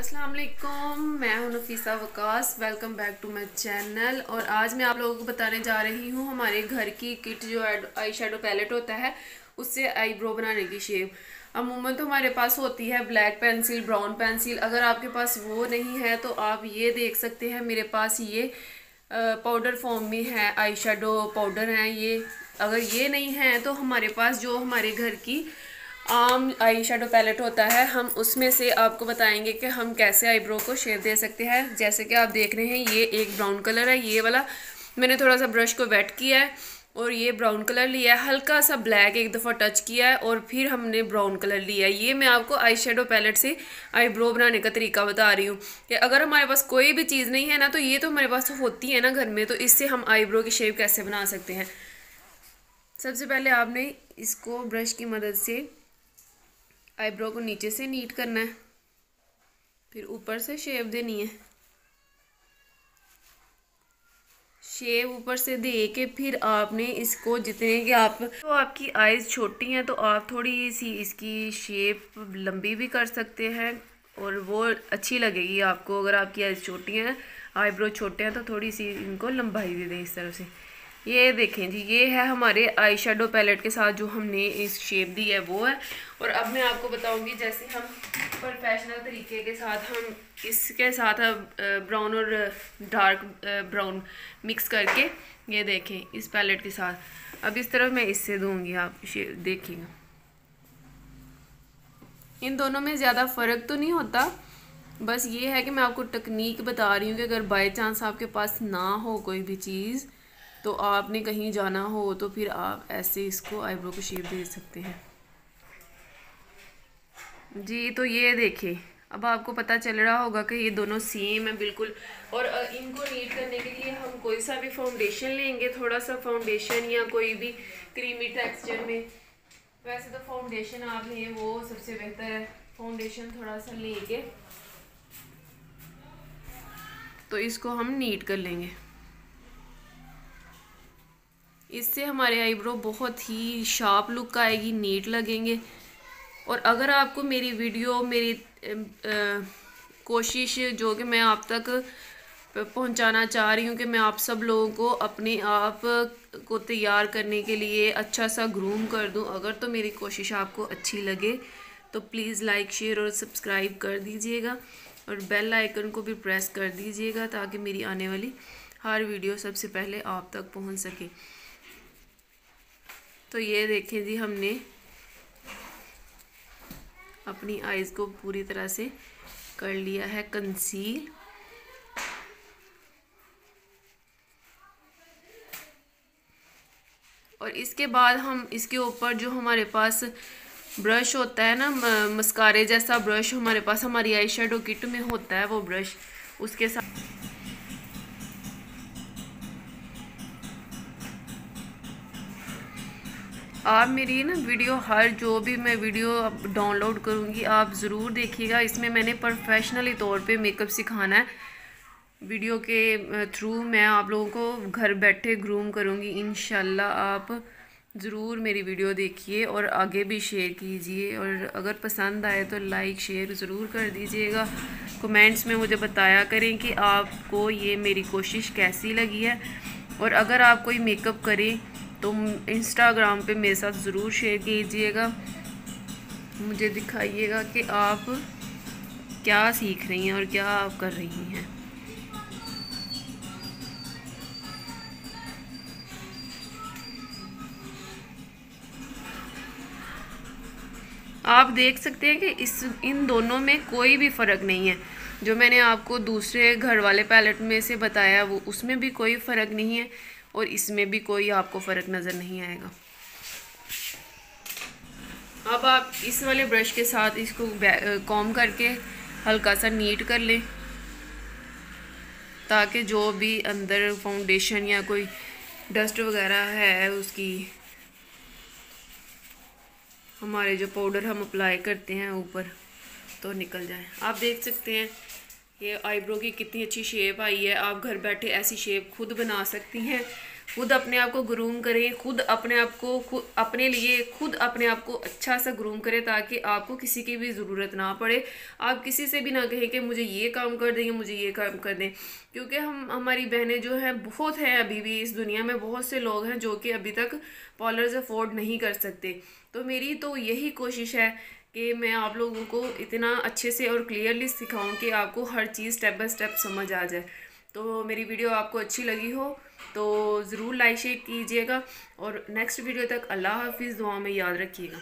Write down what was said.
अस्सलाम वालेकुम, मैं हूं Nafisa Waqas. Welcome back to my channel. और आज मैं आप लोगों को बताने जा रही हूं हमारे घर की किट जो आई शेडो पैलेट होता है उससे आईब्रो बनाने की शेप। अमूमन तो हमारे पास होती है ब्लैक पेंसिल, ब्राउन पेंसिल। अगर आपके पास वो नहीं है तो आप ये देख सकते हैं, मेरे पास ये पाउडर फॉर्म में है आई शेडो पाउडर हैं ये। अगर ये नहीं है तो हमारे पास जो हमारे घर की आम आई शेडो पैलेट होता है, हम उसमें से आपको बताएंगे कि हम कैसे आईब्रो को शेप दे सकते हैं। जैसे कि आप देख रहे हैं, ये एक ब्राउन कलर है, ये वाला मैंने थोड़ा सा ब्रश को वेट किया है और ये ब्राउन कलर लिया है, हल्का सा ब्लैक एक दफ़ा टच किया है और फिर हमने ब्राउन कलर लिया है। ये मैं आपको आई शेडो पैलेट से आईब्रो बनाने का तरीका बता रही हूँ कि अगर हमारे पास कोई भी चीज़ नहीं है ना, तो ये तो हमारे पास होती है ना घर में, तो इससे हम आईब्रो की शेप कैसे बना सकते हैं। सबसे पहले आपने इसको ब्रश की मदद से आईब्रो को नीचे से नीट करना है, फिर ऊपर से शेप देनी है। शेप ऊपर से दे के फिर आपने इसको जितने कि आपकी आईज छोटी हैं तो आप थोड़ी सी इसकी शेप लंबी भी कर सकते हैं और वो अच्छी लगेगी आपको। अगर आपकी आईज छोटी हैं, आईब्रो छोटे हैं, तो थोड़ी सी इनको लंबाई दे दें इस तरह से। ये देखें जी, ये है हमारे आई शेडो पैलेट के साथ जो हमने इस शेप दी है वो है। और अब मैं आपको बताऊंगी जैसे हम प्रोफेशनल तरीके के साथ हम इसके साथ ब्राउन और डार्क ब्राउन मिक्स करके, ये देखें इस पैलेट के साथ अब इस तरफ मैं इससे दूंगी, आप देखिएगा। इन दोनों में ज़्यादा फ़र्क तो नहीं होता, बस ये है कि मैं आपको टेक्निक बता रही हूँ कि अगर बाय चांस आपके पास ना हो कोई भी चीज़, तो आपने कहीं जाना हो तो फिर आप ऐसे इसको आईब्रो को शेप दे सकते हैं जी। तो ये देखिए, अब आपको पता चल रहा होगा कि ये दोनों सेम है बिल्कुल। और इनको नीट करने के लिए हम कोई सा भी फाउंडेशन लेंगे, थोड़ा सा फाउंडेशन या कोई भी क्रीमी टेक्सचर में। वैसे तो फाउंडेशन आप लें वो सबसे बेहतर है। फाउंडेशन थोड़ा सा लेके तो इसको हम नीट कर लेंगे। इससे हमारे आईब्रो बहुत ही शार्प लुक आएगी, नीट लगेंगे। और अगर आपको मेरी वीडियो, मेरी कोशिश जो कि मैं आप तक पहुंचाना चाह रही हूँ कि मैं आप सब लोगों को अपने आप को तैयार करने के लिए अच्छा सा ग्रूम कर दूँ, अगर तो मेरी कोशिश आपको अच्छी लगे तो प्लीज़ लाइक, शेयर और सब्सक्राइब कर दीजिएगा और बेल आइकन को भी प्रेस कर दीजिएगा ताकि मेरी आने वाली हर वीडियो सबसे पहले आप तक पहुँच सके। तो ये देखें जी, हमने अपनी आईज़ को पूरी तरह से कर लिया है कंसील। और इसके बाद हम इसके ऊपर जो हमारे पास ब्रश होता है ना, मस्कारे जैसा ब्रश हमारे पास हमारी आई शेडो किट में होता है, वो ब्रश उसके साथ आप मेरी ना वीडियो, हर जो भी मैं वीडियो डाउनलोड करूँगी आप ज़रूर देखिएगा। इसमें मैंने प्रोफेशनली तौर पे मेकअप सिखाना है। वीडियो के थ्रू मैं आप लोगों को घर बैठे ग्रूम करूँगी इंशाल्लाह। आप ज़रूर मेरी वीडियो देखिए और आगे भी शेयर कीजिए, और अगर पसंद आए तो लाइक शेयर ज़रूर कर दीजिएगा। कमेंट्स में मुझे बताया करें कि आपको ये मेरी कोशिश कैसी लगी है। और अगर आप कोई मेकअप करें तो इंस्टाग्राम पे मेरे साथ ज़रूर शेयर कीजिएगा, मुझे दिखाइएगा कि आप क्या सीख रही हैं और क्या आप कर रही हैं। आप देख सकते हैं कि इन दोनों में कोई भी फ़र्क नहीं है। जो मैंने आपको दूसरे घर वाले पैलेट में से बताया वो उसमें भी कोई फ़र्क नहीं है और इसमें भी कोई आपको फ़र्क नज़र नहीं आएगा। अब आप इस वाले ब्रश के साथ इसको कॉम्ब करके हल्का सा नीट कर लें ताकि जो भी अंदर फाउंडेशन या कोई डस्ट वगैरह है उसकी, हमारे जो पाउडर हम अप्लाई करते हैं ऊपर, तो निकल जाए। आप देख सकते हैं ये आईब्रो की कितनी अच्छी शेप आई है। आप घर बैठे ऐसी शेप खुद बना सकती हैं। खुद अपने आप को ग्रूम करें, खुद अपने आप को अच्छा सा ग्रूम करें, ताकि आपको किसी की भी ज़रूरत ना पड़े। आप किसी से भी ना कहें कि मुझे ये काम कर दें, मुझे ये काम कर दें, क्योंकि हमारी बहनें जो हैं बहुत हैं, अभी भी इस दुनिया में बहुत से लोग हैं जो कि अभी तक पार्लर्स अफोर्ड नहीं कर सकते। तो मेरी तो यही कोशिश है कि मैं आप लोगों को इतना अच्छे से और क्लियरली सिखाऊं कि आपको हर चीज़ स्टेप बाय स्टेप समझ आ जाए। तो मेरी वीडियो आपको अच्छी लगी हो तो ज़रूर लाइक शेयर कीजिएगा, और नेक्स्ट वीडियो तक अल्लाह हाफिज़, दुआ में याद रखिएगा।